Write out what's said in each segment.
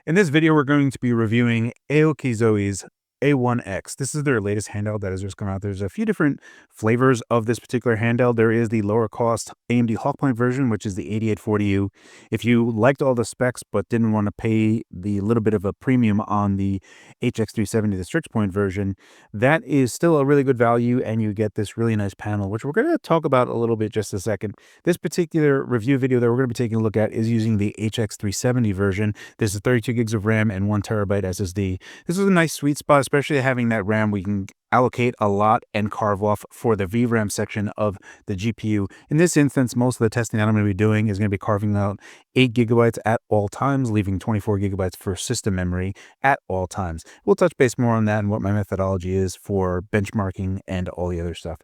In this video, we're going to be reviewing AOKZOE's A1X. This is their latest handheld that has just come out. There's a few different flavors of this particular handheld. There is the lower cost AMD Hawkpoint version, which is the 8840U. If you liked all the specs but didn't want to pay the little bit of a premium on the HX370, the Strix Point version, that is still a really good value, and you get this really nice panel, which we're going to talk about a little bit just a second. This particular review video that we're going to be taking a look at is using the HX370 version. This is 32 gigs of RAM and 1 terabyte SSD. This is a nice sweet spot, especially having that RAM. We can allocate a lot and carve off for the VRAM section of the GPU. In this instance, most of the testing that I'm going to be doing is going to be carving out 8 gigabytes at all times, leaving 24 gigabytes for system memory at all times. We'll touch base more on that and what my methodology is for benchmarking and all the other stuff.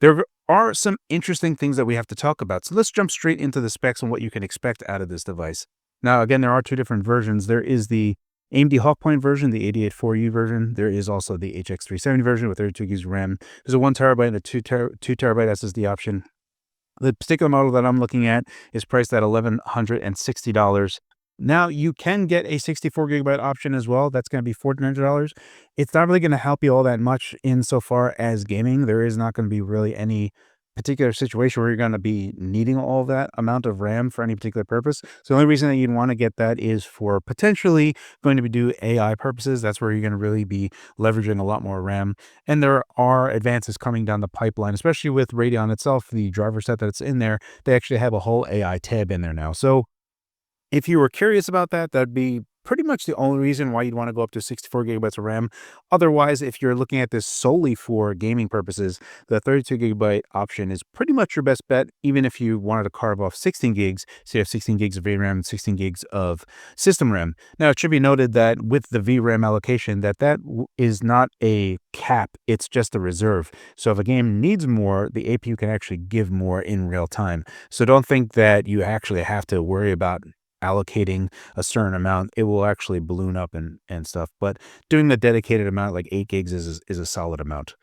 There are some interesting things that we have to talk about. So let's jump straight into the specs and what you can expect out of this device. Now, again, there are two different versions. There is the AMD Hawkpoint version, the 8840U version. There is also the HX370 version with 32 gigs of RAM. There's a 1 terabyte and a 2 terabyte SSD option. The particular model that I'm looking at is priced at $1,160. Now, you can get a 64 gigabyte option as well. That's going to be $1,400. It's not really going to help you all that much insofar as gaming. There is not going to be really any particular situation where you're going to be needing all that amount of RAM for any particular purpose. So the only reason that you'd want to get that is for potentially going to be do AI purposes. That's where you're going to really be leveraging a lot more RAM. And there are advances coming down the pipeline, especially with Radeon itself, the driver set that's in there. They actually have a whole AI tab in there now. So if you were curious about that, that'd be pretty much the only reason why you'd want to go up to 64 gigabytes of RAM. Otherwise, if you're looking at this solely for gaming purposes, the 32 gigabyte option is pretty much your best bet, even if you wanted to carve off 16 gigs. So you have 16 gigs of VRAM and 16 gigs of system RAM. Now, it should be noted that with the VRAM allocation, that is not a cap. It's just a reserve. So if a game needs more, the APU can actually give more in real time. So don't think that you actually have to worry about allocating a certain amount. It will actually balloon up and stuff, but doing the dedicated amount like 8 gigs is a solid amount.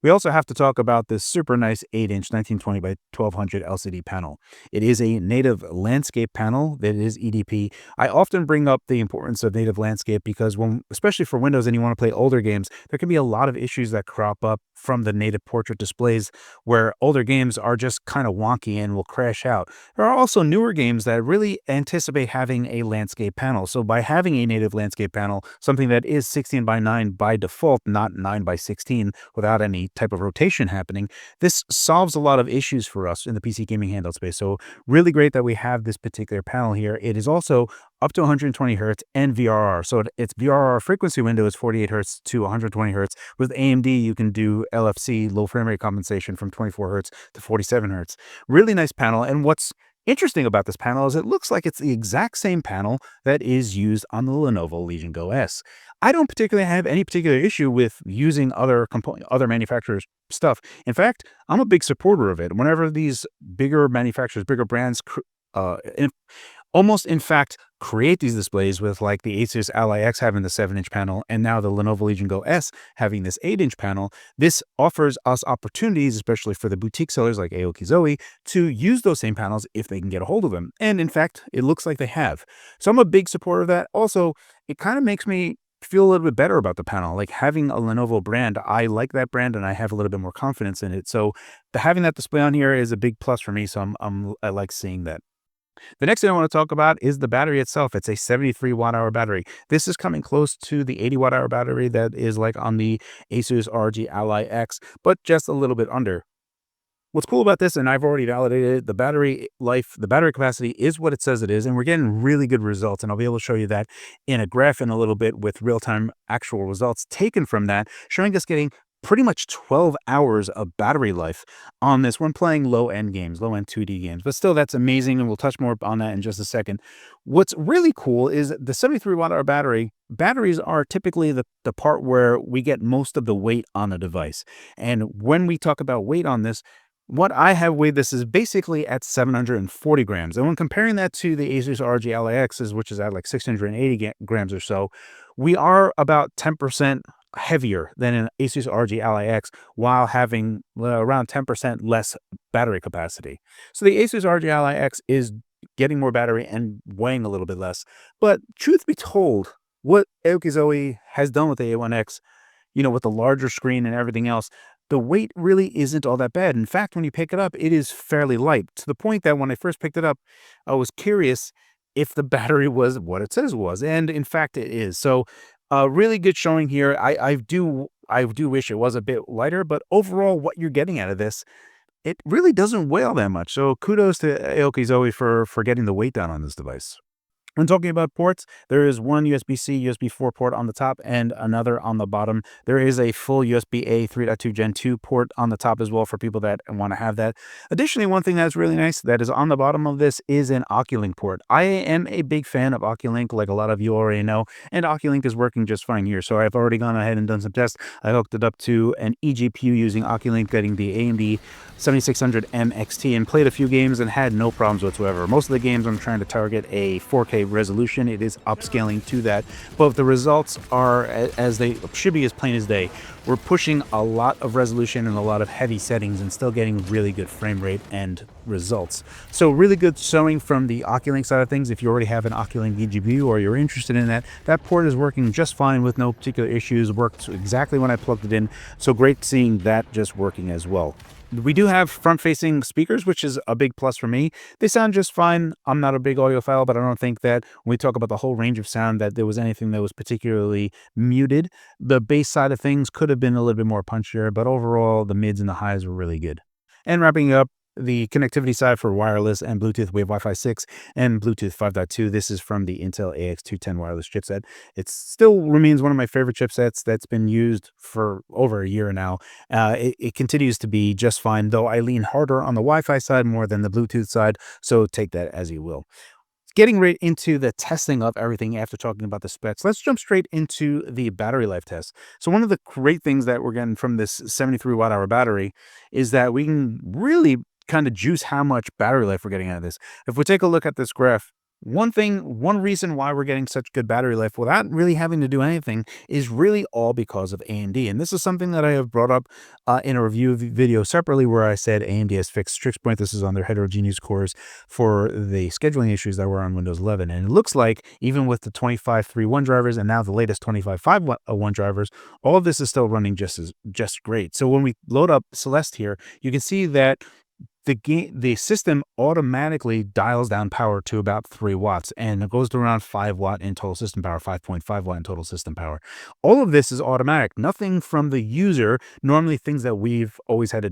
We also have to talk about this super nice 8-inch 1920 by 1200 LCD panel. It is a native landscape panel that is EDP. I often bring up the importance of native landscape because especially for Windows and you want to play older games, there can be a lot of issues that crop up from the native portrait displays where older games are just kind of wonky and will crash out. There are also newer games that really anticipate having a landscape panel. So by having a native landscape panel, something that is 16 by 9 by default, not 9 by 16 without any type of rotation happening, this solves a lot of issues for us in the PC gaming handheld space. So really great that we have this particular panel here. It is also up to 120 hertz and VRR. So its VRR frequency window is 48 hertz to 120 hertz. With AMD, you can do LFC, low frame rate compensation, from 24 hertz to 47 hertz. Really nice panel. And what's interesting about this panel is it looks like it's the exact same panel that is used on the Lenovo Legion Go S. I don't particularly have any particular issue with using other manufacturers' stuff. In fact, I'm a big supporter of it. Whenever these bigger manufacturers, bigger brands, in fact, create these displays with like the Asus Ally X having the 7-inch panel and now the Lenovo Legion Go S having this 8-inch panel, this offers us opportunities, especially for the boutique sellers like AOKZOE, to use those same panels if they can get a hold of them. And in fact, it looks like they have. So I'm a big supporter of that. Also, it kind of makes me feel a little bit better about the panel. Like having a Lenovo brand, I like that brand and I have a little bit more confidence in it. So having that display on here is a big plus for me. So I like seeing that. The next thing I want to talk about is the battery itself. It's a 73 watt-hour battery. This is coming close to the 80 watt-hour battery that is like on the Asus ROG Ally X, but just a little bit under. What's cool about this, and I've already validated it, the battery life, the battery capacity is what it says it is, and we're getting really good results, and I'll be able to show you that in a graph in a little bit with real-time actual results taken from that, showing us getting pretty much 12 hours of battery life on this when playing low-end games, low-end 2D games. But still, that's amazing, and we'll touch more on that in just a second. What's really cool is the 73 watt-hour batteries are typically the part where we get most of the weight on the device. And when we talk about weight on this, what I have weighed this is basically at 740 grams. And when comparing that to the Asus ROG Ally X's, which is at like 680 grams or so, we are about 10% heavier than an Asus ROG Ally X while having around 10% less battery capacity. So the Asus ROG Ally X is getting more battery and weighing a little bit less. But truth be told, what AOKZOE has done with the A1X, with the larger screen and everything else, the weight really isn't all that bad. In fact, when you pick it up, it is fairly light, to the point that when I first picked it up, I was curious if the battery was what it says it was, and in fact, it is. So, really good showing here. I do wish it was a bit lighter, but overall, what you're getting out of this, it really doesn't weigh all that much. So, kudos to AOKZOE for getting the weight down on this device. When talking about ports, there is one USB-C, USB 4 port on the top and another on the bottom. There is a full USB-A 3.2 Gen 2 port on the top as well for people that want to have that. Additionally, one thing that's really nice that is on the bottom of this is an OCULINK port. I am a big fan of OCULINK, like a lot of you already know, and OCULINK is working just fine here. So I've already gone ahead and done some tests. I hooked it up to an eGPU using OCULINK, getting the AMD 7600M XT, and played a few games and had no problems whatsoever. Most of the games I'm trying to target a 4K resolution. It is upscaling to that, but the results are as they should be, as plain as day. We're pushing a lot of resolution and a lot of heavy settings and still getting really good frame rate and results. So really good showing from the OCULINK side of things. If you already have an OCULINK eGPU or you're interested in that, that port is working just fine with no particular issues. Worked exactly when I plugged it in. So great seeing that just working as well. We do have front-facing speakers, which is a big plus for me. They sound just fine. I'm not a big audiophile, but I don't think that when we talk about the whole range of sound that there was anything that was particularly muted. The bass side of things could have been a little bit more punchier, but overall, the mids and the highs were really good. And wrapping up, the connectivity side for wireless and Bluetooth, we have Wi-Fi 6 and Bluetooth 5.2. This is from the Intel AX210 wireless chipset. It still remains one of my favorite chipsets that's been used for over a year now. It continues to be just fine, though I lean harder on the Wi-Fi side more than the Bluetooth side, so take that as you will. Getting right into the testing of everything after talking about the specs, let's jump straight into the battery life test. So one of the great things that we're getting from this 73 watt hour battery is that we can really kind of juice how much battery life we're getting out of this. If we take a look at this graph, one reason why we're getting such good battery life without really having to do anything is really all because of AMD. And this is something that I have brought up in a review video separately, where I said AMD has fixed Strix Point. This is on their heterogeneous cores for the scheduling issues that were on Windows 11. And it looks like even with the 25.3.1 drivers and now the latest 25.5.1 drivers, all of this is still running just great. So when we load up Celeste here, you can see that the system automatically dials down power to about 3 watts, and it goes to around 5 watt in total system power, 5.5 watt in total system power. All of this is automatic, nothing from the user. Normally things that we've always had to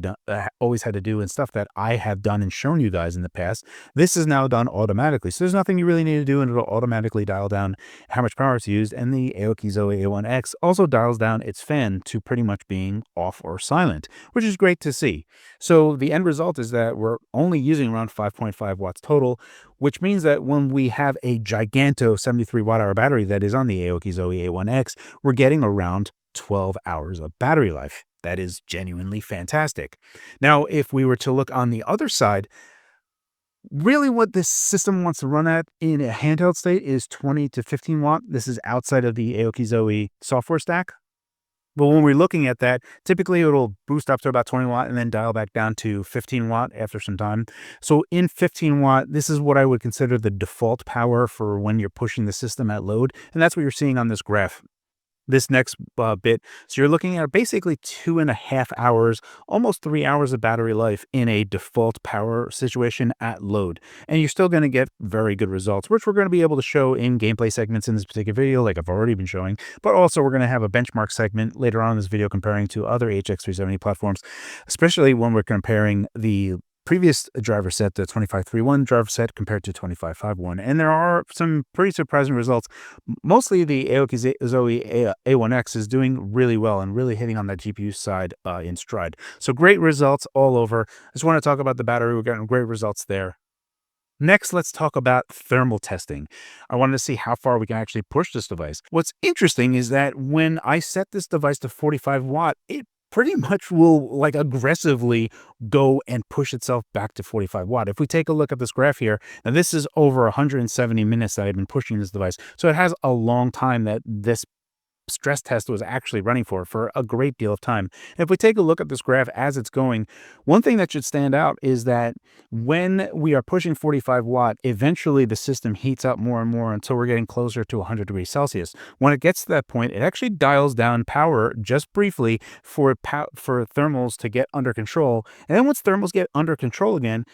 do and stuff that I have done and shown you guys in the past, this is now done automatically. So there's nothing you really need to do, and it'll automatically dial down how much power it's used. And the AOKZOE A1X also dials down its fan to pretty much being off or silent, which is great to see. So the end result is that we're only using around 5.5 watts total, which means that when we have a giganto 73 watt hour battery that is on the AOKZOE A1X, we're getting around 12 hours of battery life. That is genuinely fantastic. Now, if we were to look on the other side, really what this system wants to run at in a handheld state is 20 to 15 watt. This is outside of the AOKZOE software stack. But when we're looking at that, typically it'll boost up to about 20 watt and then dial back down to 15 watt after some time. So in 15 watt, this is what I would consider the default power for when you're pushing the system at load. And that's what you're seeing on this graph. This next bit. So you're looking at basically 2.5 hours, almost 3 hours of battery life in a default power situation at load. And you're still going to get very good results, which we're going to be able to show in gameplay segments in this particular video, like I've already been showing. But also we're going to have a benchmark segment later on in this video comparing to other HX370 platforms, especially when we're comparing the previous driver set, the 25.3.1 driver set compared to 25.5.1. And there are some pretty surprising results. Mostly the AOKZOE A1X is doing really well and really hitting on that GPU side in stride. So great results all over. I just want to talk about the battery. We're getting great results there. Next, let's talk about thermal testing. I wanted to see how far we can actually push this device. What's interesting is that when I set this device to 45 watt, it pretty much will like aggressively go and push itself back to 45 watt. If we take a look at this graph here, now this is over 170 minutes that I've been pushing this device. So it has a long time that this stress test was actually running for a great deal of time. And if we take a look at this graph as it's going, one thing that should stand out is that when we are pushing 45 watt, eventually the system heats up more and more until we're getting closer to 100 degrees Celsius. When it gets to that point, it actually dials down power just briefly for thermals to get under control. And then once thermals get under control again,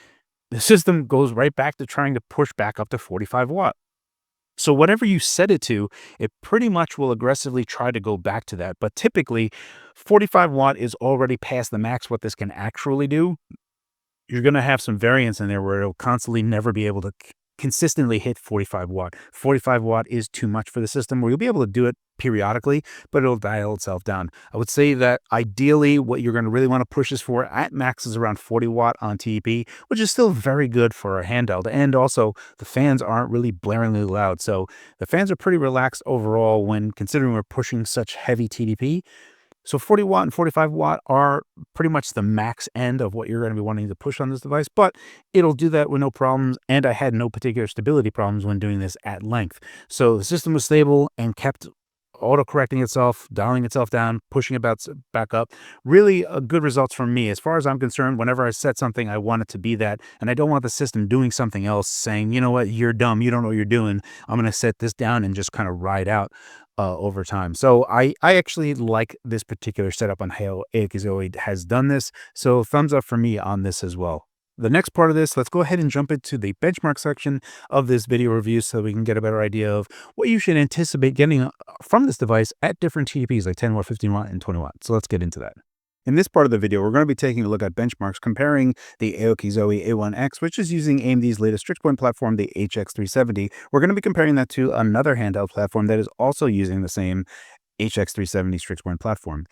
the system goes right back to trying to push back up to 45 watt. So whatever you set it to, it pretty much will aggressively try to go back to that. But typically, 45 watt is already past the max what this can actually do. You're going to have some variance in there where it'll constantly never be able to consistently hit 45 watt. 45 watt is too much for the system, where you'll be able to do it periodically, but it'll dial itself down. I would say that ideally what you're going to really want to push this for at max is around 40 watt on TDP, which is still very good for a handheld. And also the fans aren't really blaringly loud. So the fans are pretty relaxed overall when considering we're pushing such heavy TDP. So 40 watt and 45 watt are pretty much the max end of what you're going to be wanting to push on this device, but it'll do that with no problems. And I had no particular stability problems when doing this at length. So the system was stable and kept auto-correcting itself, dialing itself down, pushing it back up. Really good results from me. As far as I'm concerned, whenever I set something, I want it to be that. And I don't want the system doing something else, saying, you know what, you're dumb, you don't know what you're doing. I'm going to set this down and just kind of ride out over time. So I actually like this particular setup on how AOKZOE has done this. So thumbs up for me on this as well. The next part of this, let's go ahead and jump into the benchmark section of this video review so we can get a better idea of what you should anticipate getting from this device at different TDPs like 10 watt, 15 watt, and 20 watt. So let's get into that. In this part of the video, we're going to be taking a look at benchmarks comparing the AOKZOE A1X, which is using AMD's latest fixed point platform, the HX370. We're going to be comparing that to another handheld platform that is also using the same HX370 fixed point platform.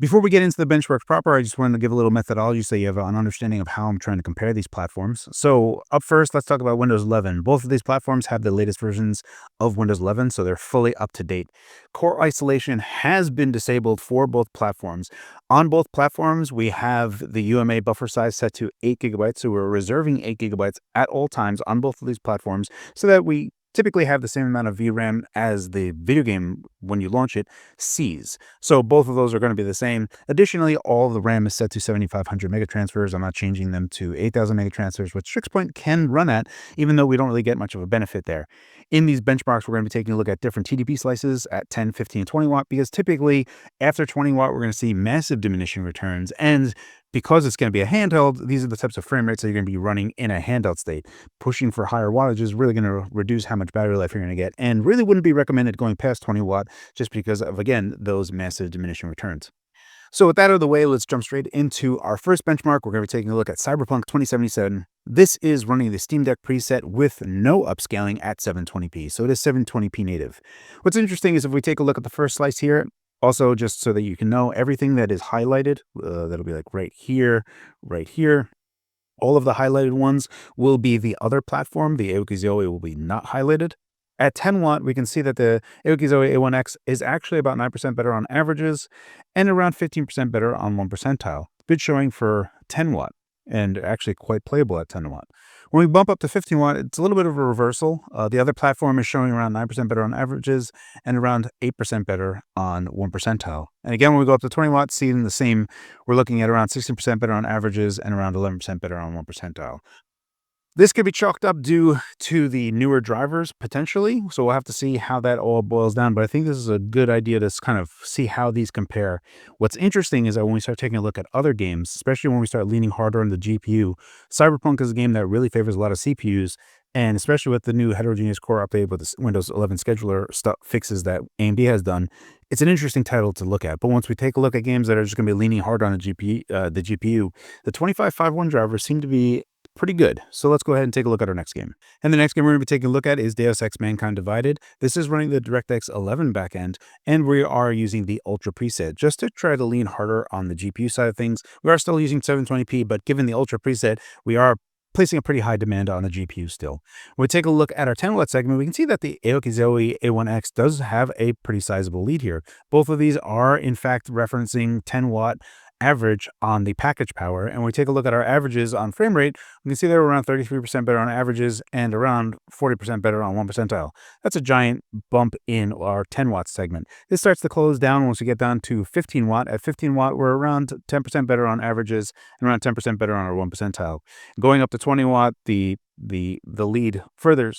Before we get into the benchmarks proper, I just wanted to give a little methodology so you have an understanding of how I'm trying to compare these platforms. So up first, let's talk about Windows 11. Both of these platforms have the latest versions of Windows 11, so they're fully up to date. Core isolation has been disabled for both platforms. On both platforms, we have the UMA buffer size set to 8 gigabytes, so we're reserving 8 gigabytes at all times on both of these platforms so that we typically have the same amount of VRAM as the video game when you launch it sees. So both of those are going to be the same. Additionally, all of the RAM is set to 7500 megatransfers. I'm not changing them to 8000 megatransfers, which FixedPoint can run at, even though we don't really get much of a benefit there. In these benchmarks, we're going to be taking a look at different TDP slices at 10, 15, 20 watt, because typically after 20 watt, we're going to see massive diminishing returns. And because it's going to be a handheld, these are the types of frame rates that you're going to be running in a handheld state. Pushing for higher wattage is really going to reduce how much battery life you're going to get, and really wouldn't be recommended going past 20 watt just because of, again, those massive diminishing returns. So with that out of the way, let's jump straight into our first benchmark. We're going to be taking a look at Cyberpunk 2077. This is running the Steam Deck preset with no upscaling at 720p. So it is 720p native. What's interesting is if we take a look at the first slice here, also, just so that you can know, everything that is highlighted, that'll be like right here, all of the highlighted ones will be the other platform. The AOKZOE will be not highlighted. At 10 watt, we can see that the AOKZOE A1X is actually about 9% better on averages and around 15% better on 1 percentile. Good showing for 10 watt and actually quite playable at 10 watt. When we bump up to 15 watt, it's a little bit of a reversal. The other platform is showing around 9% better on averages and around 8% better on 1 percentile. And again, when we go up to 20 watts, seeing the same, we're looking at around 16% better on averages and around 11% better on 1 percentile. This could be chalked up due to the newer drivers, potentially. So we'll have to see how that all boils down. But I think this is a good idea to kind of see how these compare. What's interesting is that when we start taking a look at other games, especially when we start leaning harder on the GPU, Cyberpunk is a game that really favors a lot of CPUs. And especially with the new heterogeneous core update with the Windows 11 scheduler stuff fixes that AMD has done, it's an interesting title to look at. But once we take a look at games that are just going to be leaning hard on the GPU, the 2551 drivers seem to be pretty good. So let's go ahead and take a look at our next game. And the next game we're going to be taking a look at is Deus Ex Mankind Divided. This is running the DirectX 11 backend, and we are using the Ultra preset just to try to lean harder on the GPU side of things. We are still using 720p, but given the Ultra preset, we are placing a pretty high demand on the GPU still. When we take a look at our 10 watt segment, we can see that the AOKZOE A1X does have a pretty sizable lead here. Both of these are in fact referencing 10 watt average on the package power, and we take a look at our averages on frame rate, we can see they're around 33% better on averages and around 40% better on 1 percentile. That's a giant bump in our 10 watt segment. This starts to close down once we get down to 15 watt. At 15 watt, we're around 10% better on averages and around 10% better on our 1 percentile. Going up to 20 watt, the lead further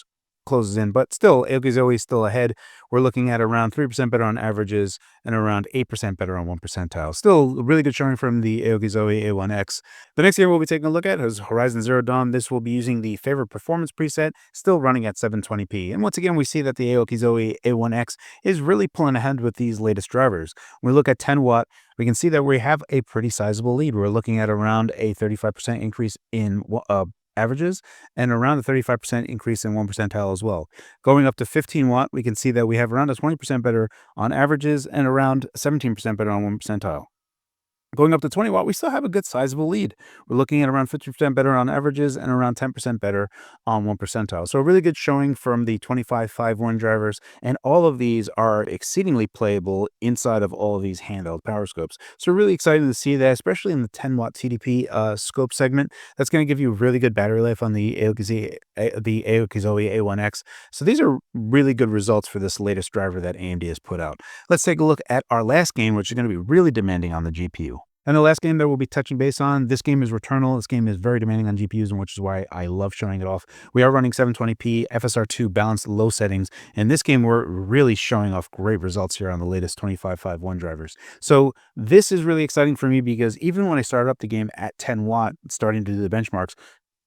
closes in, but still, AOKZOE is still ahead. We're looking at around 3% better on averages and around 8% better on 1 percentile. Still a really good showing from the AOKZOE A1X. The next game we'll be taking a look at is Horizon Zero Dawn. This will be using the favorite performance preset, still running at 720p. And once again, we see that the AOKZOE A1X is really pulling ahead with these latest drivers. When we look at 10 watt, we can see that we have a pretty sizable lead. We're looking at around a 35% increase in averages and around a 35% increase in 1 percentile as well. Going up to 15 watt, we can see that we have around a 20% better on averages and around 17% better on 1 percentile. Going up to 20 watt, we still have a good sizable lead. We're looking at around 50% better on averages and around 10% better on 1 percentile. So a really good showing from the 2551 drivers, and all of these are exceedingly playable inside of all of these handheld power scopes. So really excited to see that, especially in the 10 watt TDP scope segment. That's going to give you really good battery life on the AOKZOE A1X. So these are really good results for this latest driver that AMD has put out. Let's take a look at our last game, which is going to be really demanding on the GPU. And the last game that we'll be touching base on, this game is Returnal. This game is very demanding on GPUs, and which is why I love showing it off. We are running 720p, FSR2 balanced low settings. And this game, we're really showing off great results here on the latest 2551 drivers. So this is really exciting for me because even when I started up the game at 10 watt, starting to do the benchmarks,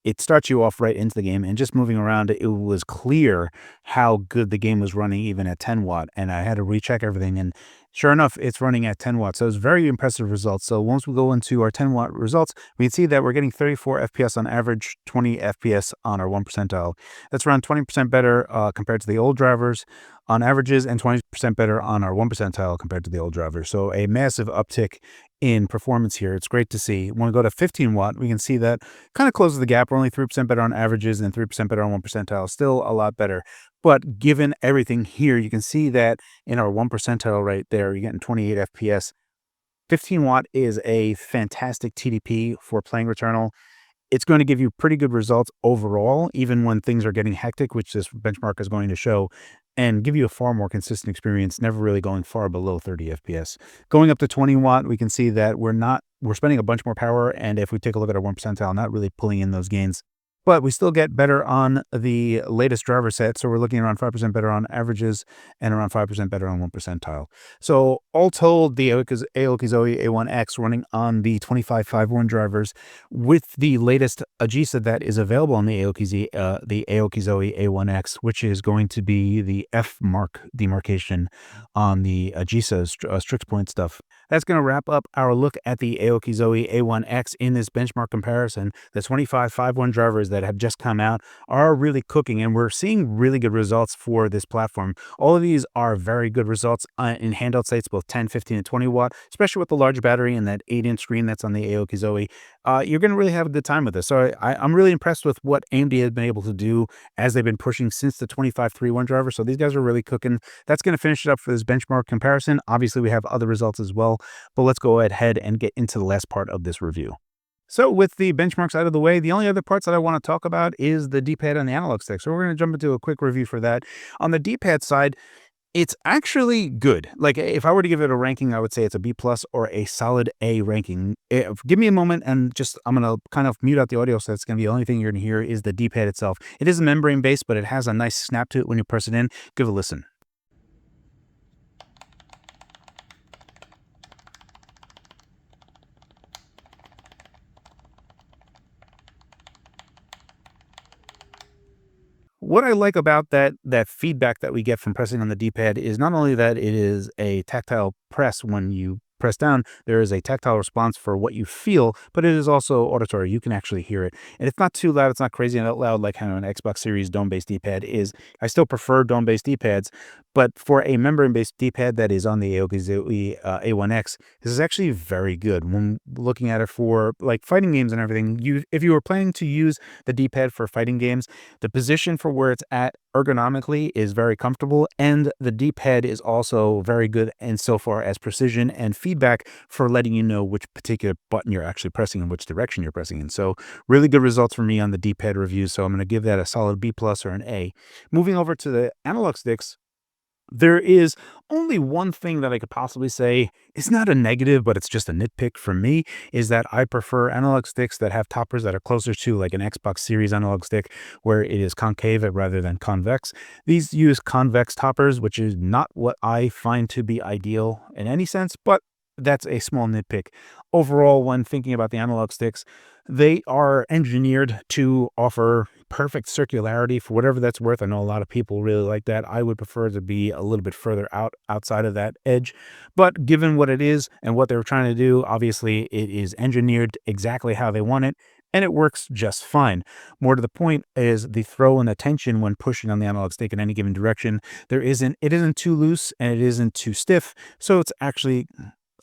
it starts you off right into the game, and just moving around, it was clear how good the game was running even at 10 watt. And I had to recheck everything, and sure enough, it's running at 10 watts. So it's very impressive results. So once we go into our 10 watt results, we can see that we're getting 34 FPS on average, 20 FPS on our 1 percentile. That's around 20% better compared to the old drivers on averages, and 20% better on our 1 percentile compared to the old drivers. So a massive uptick in performance here. It's great to see. When we go to 15 watt, we can see that kind of closes the gap. We're only 3% better on averages and 3% better on 1 percentile. Still a lot better. But given everything here, you can see that in our 1 percentile right there, you're getting 28 FPS. 15 watt is a fantastic TDP for playing Returnal. It's going to give you pretty good results overall, even when things are getting hectic, which this benchmark is going to show, and give you a far more consistent experience, never really going far below 30 FPS. Going up to 20 watt, we can see that we're spending a bunch more power, and if we take a look at our 1 percentile, not really pulling in those gains. But we still get better on the latest driver set. So we're looking around 5% better on averages and around 5% better on 1 percentile. So all told, the AOKZOE A1X running on the 2551 drivers with the latest AGISA that is available on the AOKZOE A1X, which is going to be the F mark demarcation on the AGISA strict point stuff. That's going to wrap up our look at the AOKZOE A1X in this benchmark comparison. The 2551 drivers that have just come out are really cooking, and we're seeing really good results for this platform. All of these are very good results in handheld sites, both 10, 15, and 20 watt, especially with the large battery and that 8-inch screen that's on the AOKZOE. You're going to really have a good time with this. So I'm really impressed with what AMD has been able to do as they've been pushing since the 2531 driver. So these guys are really cooking. That's going to finish it up for this benchmark comparison. Obviously, we have other results as well, but let's go ahead and get into the last part of this review. So with the benchmarks out of the way, the only other parts that I want to talk about is the D-pad and the analog stick. So we're going to jump into a quick review for that. On the D-pad side, it's actually good. Like, if I were to give it a ranking, I would say it's a B+ or a solid A ranking. Give me a moment, and I'm going to kind of mute out the audio, so it's going to be the only thing you're going to hear is the D-pad itself. It is a membrane base, but it has a nice snap to it when you press it in. Give it a listen. What I like about that feedback that we get from pressing on the D-pad is not only that it is a tactile press when you press down, there is a tactile response for what you feel, but it is also auditory. You can actually hear it. And it's not too loud. It's not crazy and loud like how an Xbox Series dome-based D-pad is. I still prefer dome-based D-pads, But for a membrane-based D-pad that is on the AOKZOE A1X, this is actually very good. When looking at it for like fighting games and everything, if you were planning to use the D-pad for fighting games, the position for where it's at ergonomically is very comfortable, and the D-pad is also very good insofar as precision and feedback for letting you know which particular button you're actually pressing and which direction you're pressing in. So really good results for me on the D-pad review. So I'm going to give that a solid B+ or an A. Moving over to the analog sticks, there is only one thing that I could possibly say. It's not a negative, but it's just a nitpick for me, is that I prefer analog sticks that have toppers that are closer to like an Xbox Series analog stick, where it is concave rather than convex. These use convex toppers, which is not what I find to be ideal in any sense, but that's a small nitpick. Overall, when thinking about the analog sticks, they are engineered to offer perfect circularity for whatever that's worth. I know a lot of people really like that. I would prefer to be a little bit further outside of that edge. But given what it is and what they were trying to do, obviously it is engineered exactly how they want it, and it works just fine. More to the point is the throw and the tension when pushing on the analog stick in any given direction. It isn't too loose and it isn't too stiff, so it's actually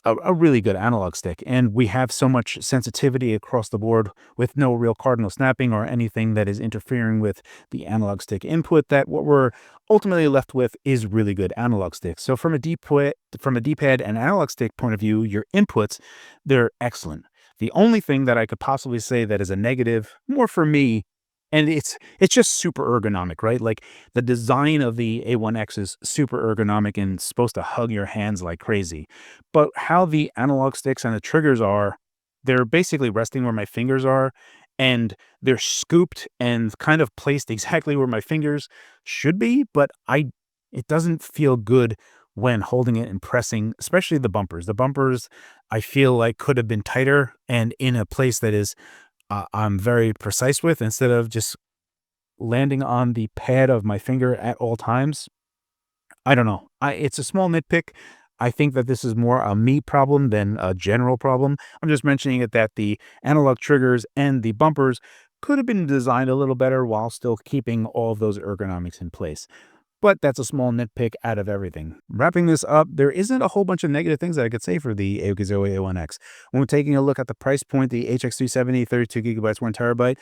a really good analog stick. And we have so much sensitivity across the board with no real cardinal snapping or anything that is interfering with the analog stick input, that what we're ultimately left with is really good analog sticks. So from a D-pad and analog stick point of view, your inputs, they're excellent. The only thing that I could possibly say that is a negative, more for me, and it's just super ergonomic, right? Like the design of the A1X is super ergonomic and supposed to hug your hands like crazy. But how the analog sticks and the triggers are, they're basically resting where my fingers are, and they're scooped and kind of placed exactly where my fingers should be, but it doesn't feel good when holding it and pressing, especially the bumpers. The bumpers, I feel like could have been tighter and in a place that is I'm very precise with, instead of just landing on the pad of my finger at all times. I don't know. It's a small nitpick. I think that this is more a me problem than a general problem. I'm just mentioning it that the analog triggers and the bumpers could have been designed a little better while still keeping all of those ergonomics in place. But that's a small nitpick out of everything. Wrapping this up, there isn't a whole bunch of negative things that I could say for the AOKZOE A1X. When we're taking a look at the price point, the HX370, 32 gigabytes, 1 terabyte,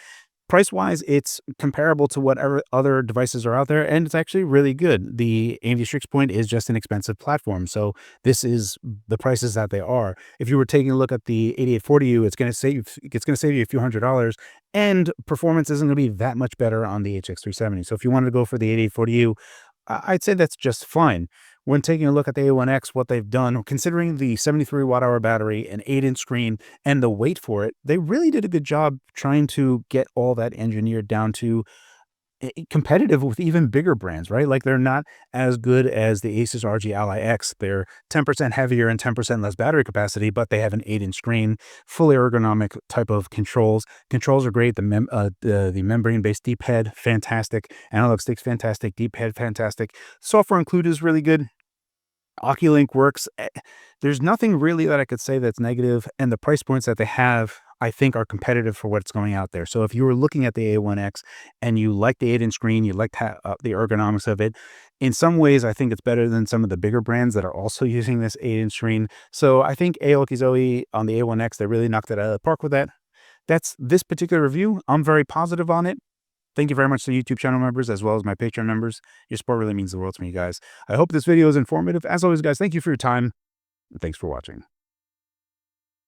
price-wise, it's comparable to whatever other devices are out there, and it's actually really good. The AMD Strix Point is just an expensive platform, so this is the prices that they are. If you were taking a look at the 8840U, it's going to save you a few $100s, and performance isn't going to be that much better on the HX370. So if you wanted to go for the 8840U, I'd say that's just fine. When taking a look at the A1X, what they've done, considering the 73 watt-hour battery, an 8-inch screen, and the weight for it, they really did a good job trying to get all that engineered down to competitive with even bigger brands, right? Like they're not as good as the Asus ROG Ally X. They're 10% heavier and 10% less battery capacity, but they have an 8-inch screen, fully ergonomic type of controls. Controls are great. The membrane-based D-pad, fantastic. Analog sticks, fantastic. D-pad, fantastic. Software included is really good. OCULINK works. There's nothing really that I could say that's negative, and the price points that they have, I think, are competitive for what's going out there. So if you were looking at the A1X and you like the 8-inch screen, you like the ergonomics of it, in some ways, I think it's better than some of the bigger brands that are also using this 8-inch screen. So I think AOKZOE on the A1X, they really knocked it out of the park with that. That's this particular review. I'm very positive on it. Thank you very much to YouTube channel members as well as my Patreon members. Your support really means the world to me, guys. I hope this video is informative. As always, guys, thank you for your time, and thanks for watching.